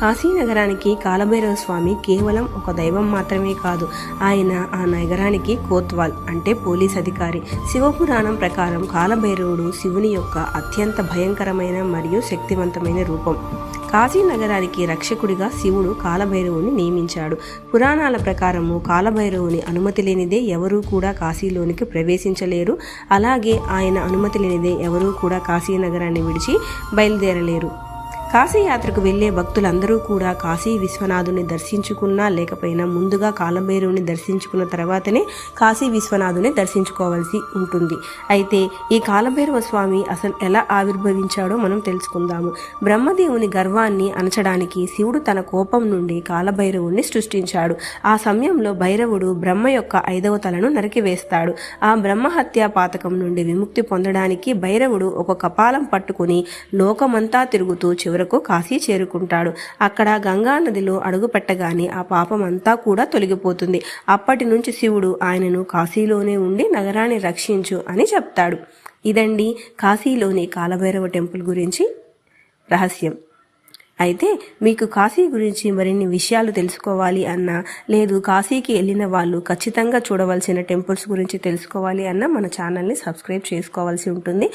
కాశీనగరానికి కాలభైరవ స్వామి కేవలం ఒక దైవం మాత్రమే కాదు, ఆయన ఆ నగరానికి కోత్వాల్ అంటే పోలీస్ అధికారి. శివపురాణం ప్రకారం కాలభైరవుడు శివుని యొక్క అత్యంత భయంకరమైన మరియు శక్తివంతమైన రూపం. కాశీ నగరానికి రక్షకుడిగా శివుడు కాలభైరవుని నియమించాడు. పురాణాల ప్రకారము కాలభైరవుని అనుమతి లేనిదే ఎవరూ కూడా కాశీలోనికి ప్రవేశించలేరు. అలాగే ఆయన అనుమతి లేనిదే ఎవరూ కూడా కాశీ నగరాన్ని విడిచి బయలుదేరలేరు. కాశీయాత్రకు వెళ్లే భక్తులందరూ కూడా కాశీ విశ్వనాథుని దర్శించుకున్నా లేకపోయినా ముందుగా కాలభైరవుని దర్శించుకున్న తర్వాతనే కాశీ విశ్వనాథుని దర్శించుకోవాల్సి ఉంటుంది. అయితే ఈ కాలభైరవ స్వామి అసలు ఎలా ఆవిర్భవించాడో మనం తెలుసుకుందాము. బ్రహ్మదేవుని గర్వాన్ని అణచడానికి శివుడు తన కోపం నుండి కాలభైరవుని సృష్టించాడు. ఆ సమయంలో భైరవుడు బ్రహ్మ యొక్క 5వ తలను నరికివేస్తాడు. ఆ బ్రహ్మహత్యా పాతకం నుండి విముక్తి పొందడానికి భైరవుడు ఒక కపాలం పట్టుకుని లోకమంతా తిరుగుతూ చివరకు కాశీ చేరుకుంటాడు. అక్కడ గంగా నదిలో అడుగు పెట్టగానే ఆ పాపం అంతా కూడా తొలగిపోతుంది. అప్పటి నుంచి శివుడు ఆయనను కాశీలోనే ఉండి నగరాన్ని రక్షించు అని చెప్తాడు. ఇదండి కాశీలోని కాలభైరవ టెంపుల్ గురించి రహస్యం. అయితే మీకు కాశీ గురించి మరిన్ని విషయాలు తెలుసుకోవాలి అన్నా, లేదు కాశీకి వెళ్ళిన వాళ్ళు ఖచ్చితంగా చూడవలసిన టెంపుల్స్ గురించి తెలుసుకోవాలి అన్నా మన ఛానల్ని సబ్స్క్రైబ్ చేసుకోవాల్సి ఉంటుంది.